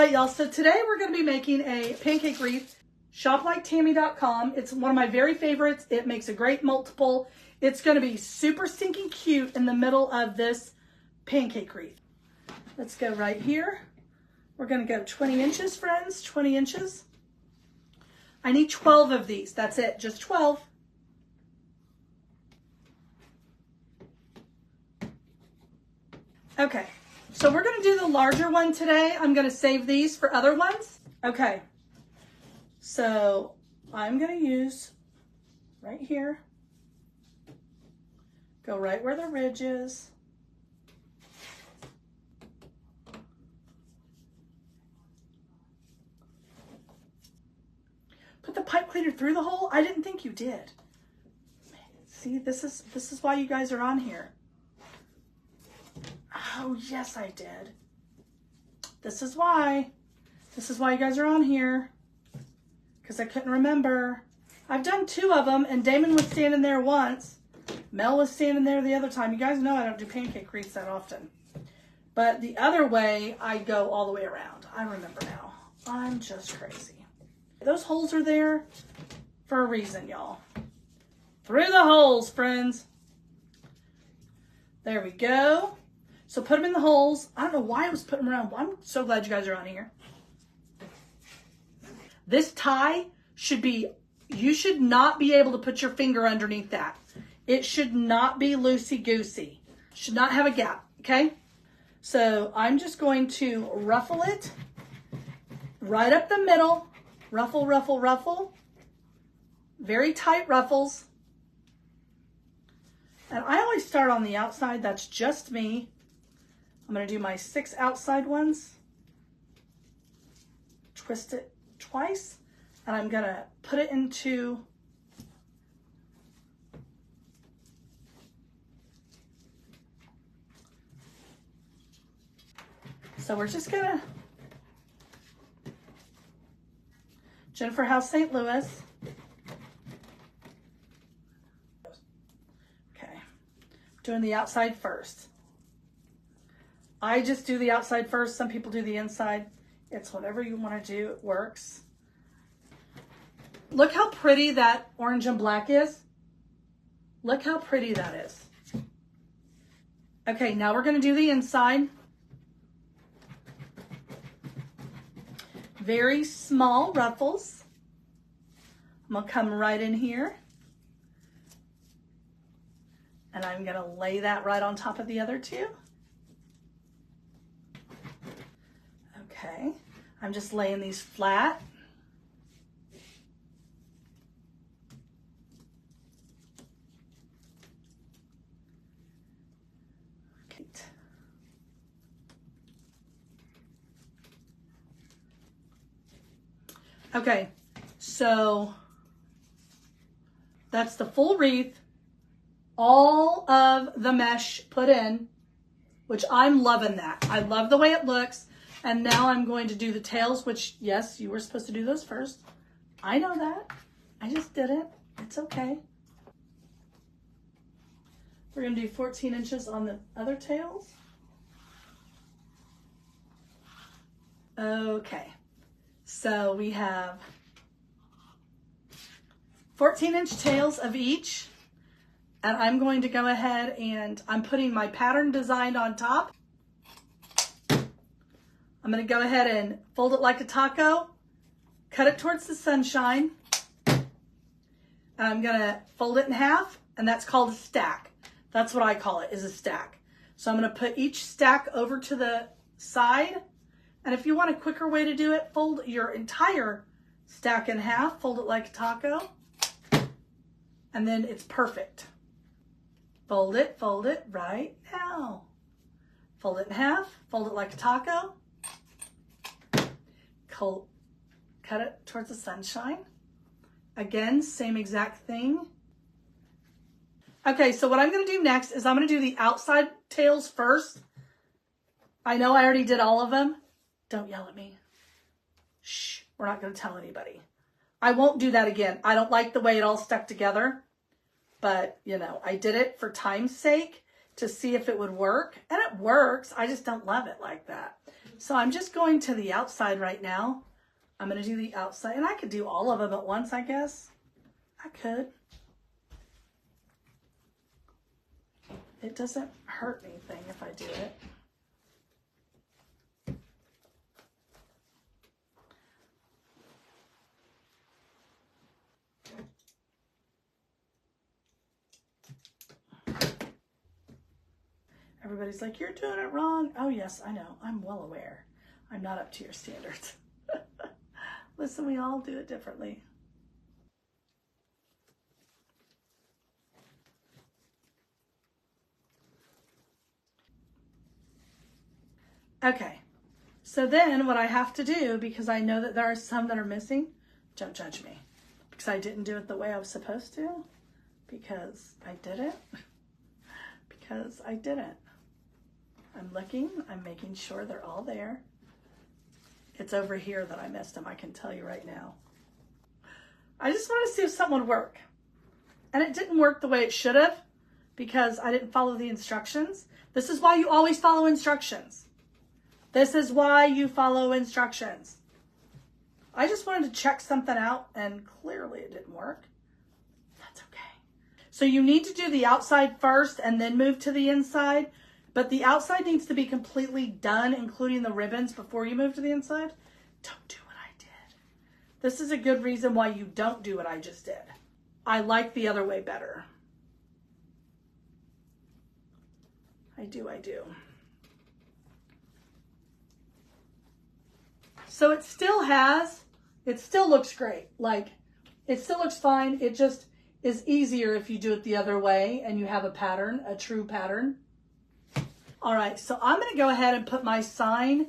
right, y'all, so today we're going to be making a pancake wreath. ShopLikeTammy.com. It's one of my very favorites. It makes a great multiple. It's going to be super stinking cute in the middle of this pancake wreath. Let's go right here. We're going to go 20 inches, friends, 20 inches. I need 12 of these. That's it, just 12. Okay, so we're going to do the larger one today. I'm going to save these for other ones. Okay, so I'm going to use right here. Go right where the ridge is. Put the pipe cleaner through the hole? I didn't think you did. See, this is why you guys are on here. Oh, yes, I did. This is why. This is why you guys are on here. Because I couldn't remember. I've done 2 of them, and Damon was standing there once. Mel was standing there the other time. You guys know I don't do pancake wreaths that often. But the other way, I go all the way around. I remember now. I'm just crazy. Those holes are there for a reason, y'all. Through the holes, friends. There we go. So put them in the holes. I don't know why I was putting them around. I'm so glad you guys are on here. This tie should be, you should not be able to put your finger underneath that. It should not be loosey-goosey. Should not have a gap, okay? So I'm just going to ruffle it right up the middle. Ruffle, ruffle, ruffle. Very tight ruffles. And I always start on the outside. That's just me. I'm going to do my 6 outside ones. Twist it twice. And I'm going to put it into so we're just going to Jennifer House, St. Louis. Okay, doing the outside first. I just do the outside first. Some people do the inside. It's whatever you want to do. It works. Look how pretty that orange and black is. Look how pretty that is. Okay, now we're going to do the inside. Very small ruffles. I'm going to come right in here. And I'm going to lay that right on top of the other 2. Okay, I'm just laying these flat. Okay, so that's the full wreath, all of the mesh put in, which I'm loving that. I love the way it looks. And now I'm going to do the tails, which, yes, you were supposed to do those first. I know that. I just didn't. It's okay. We're going to do 14 inches on the other tails. Okay. So we have 14-inch tails of each. And I'm going to go ahead and I'm putting my pattern design on top. I'm going to go ahead and fold it like a taco, cut it towards the sunshine, and I'm going to fold it in half, and that's called a stack. That's what I call it, is a stack. So I'm going to put each stack over to the side, and if you want a quicker way to do it, fold your entire stack in half, fold it like a taco, and then it's perfect. Fold it right now. Fold it in half, fold it like a taco. Cut it towards the sunshine. Again, same exact thing. Okay, so what I'm going to do next is I'm going to do the outside tails first. I know I already did all of them. Don't yell at me. Shh, we're not going to tell anybody. I won't do that again. I don't like the way it all stuck together. But, you know, I did it for time's sake to see if it would work. And it works. I just don't love it like that. So I'm just going to the outside right now. I'm going to do the outside, and I could do all of them at once, I guess. I could. It doesn't hurt anything if I do it. Everybody's like, you're doing it wrong. Oh yes, I know. I'm well aware. I'm not up to your standards. Listen, we all do it differently. Okay, so then what I have to do, because I know that there are some that are missing, don't judge me, because I didn't do it the way I was supposed to, because I didn't, because I didn't. I'm looking, I'm making sure they're all there. It's over here that I missed them, I can tell you right now. I just wanted to see if something would work. And it didn't work the way it should have, because I didn't follow the instructions. This is why you always follow instructions. This is why you follow instructions. I just wanted to check something out, and clearly it didn't work. That's okay. So you need to do the outside first and then move to the inside. But the outside needs to be completely done, including the ribbons, before you move to the inside. Don't do what I did. This is a good reason why you don't do what I just did. I like the other way better. I do. So it still looks great. Like, it still looks fine. It just is easier if you do it the other way and you have a pattern, a true pattern. All right, so I'm going to go ahead and put my sign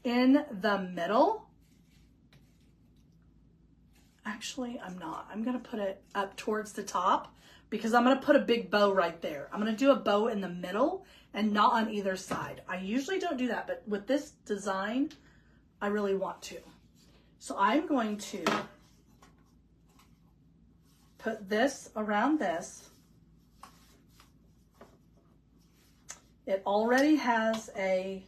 in the middle. Actually, I'm not. I'm going to put it up towards the top because I'm going to put a big bow right there. I'm going to do a bow in the middle and not on either side. I usually don't do that, but with this design, I really want to. So I'm going to put this around this. It already has a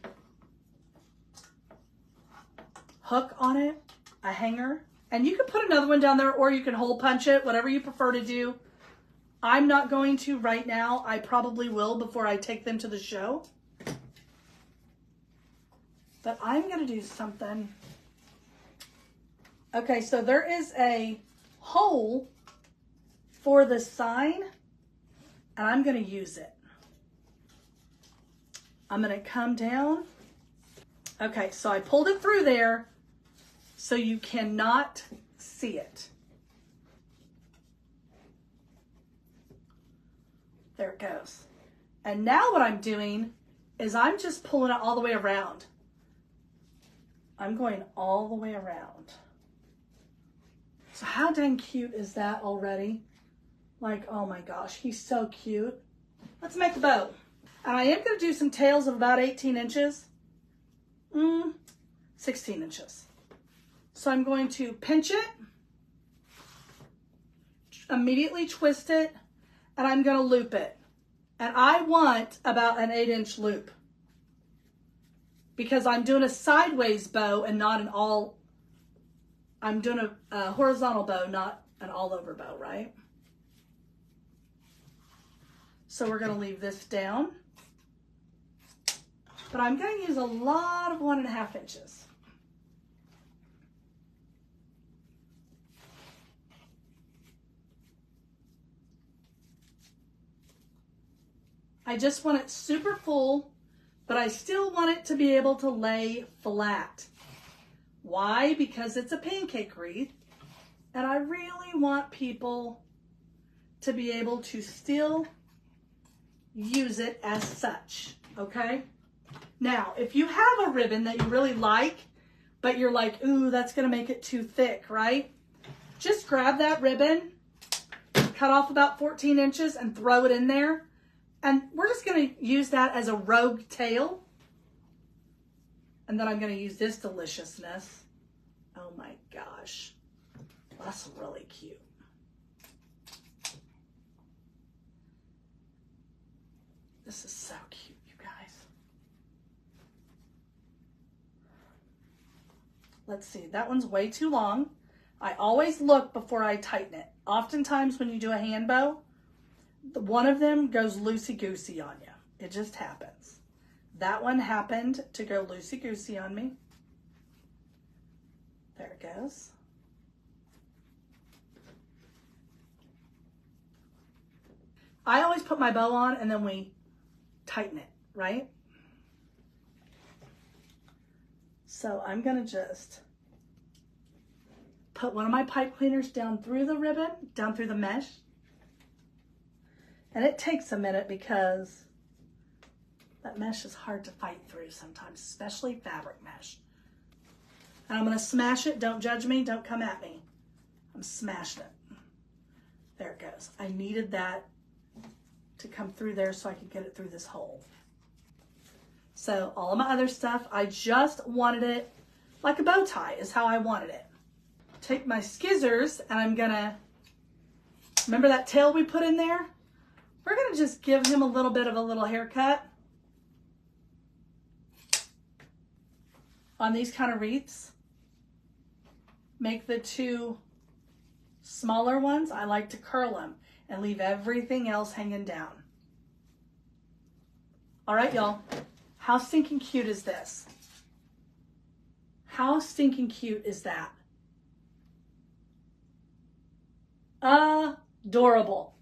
hook on it, a hanger, and you can put another one down there or you can hole punch it, whatever you prefer to do. I'm not going to right now. I probably will before I take them to the show. But I'm going to do something. Okay, so there is a hole for the sign, and I'm going to use it. I'm going to come down. Okay, so I pulled it through there so you cannot see it. There it goes. And now what I'm doing is I'm just pulling it all the way around. I'm going all the way around. So how dang cute is that already? Like, oh my gosh, he's so cute. Let's make the bow. And I am going to do some tails of about 18 inches. 16 inches. So I'm going to pinch it, immediately twist it, and I'm going to loop it. And I want about an 8-inch loop because I'm doing a sideways bow and not an all, I'm doing a horizontal bow, not an all over bow, right? So we're going to leave this down. But I'm going to use a lot of 1.5 inches. I just want it super full, but I still want it to be able to lay flat. Why? Because it's a pancake wreath, and I really want people to be able to still use it as such, okay? Now, if you have a ribbon that you really like, but you're like, ooh, that's gonna make it too thick, right? Just grab that ribbon, cut off about 14 inches and throw it in there. And we're just gonna use that as a rogue tail. And then I'm gonna use this deliciousness. Oh my gosh, that's really cute. This is so cute, you guys. let's see, that one's way too long. I always look before I tighten it. Oftentimes when you do a hand bow, one of them goes loosey-goosey on you. It just happens. That one happened to go loosey-goosey on me. There it goes. I always put my bow on and then we tighten it, right? So I'm gonna just put one of my pipe cleaners down through the ribbon, down through the mesh. And it takes a minute because that mesh is hard to fight through sometimes, especially fabric mesh. And I'm gonna smash it. Don't judge me, don't come at me. I'm smashing it. There it goes. I needed that to come through there so I could get it through this hole. So all of my other stuff, I just wanted it like a bow tie is how I wanted it. Take my scissors and I'm gonna, remember that tail we put in there? We're gonna just give him a little bit of a little haircut on these kind of wreaths. Make the two smaller ones, I like to curl them and leave everything else hanging down. All right, y'all, how stinking cute is this? How stinking cute is that? Adorable.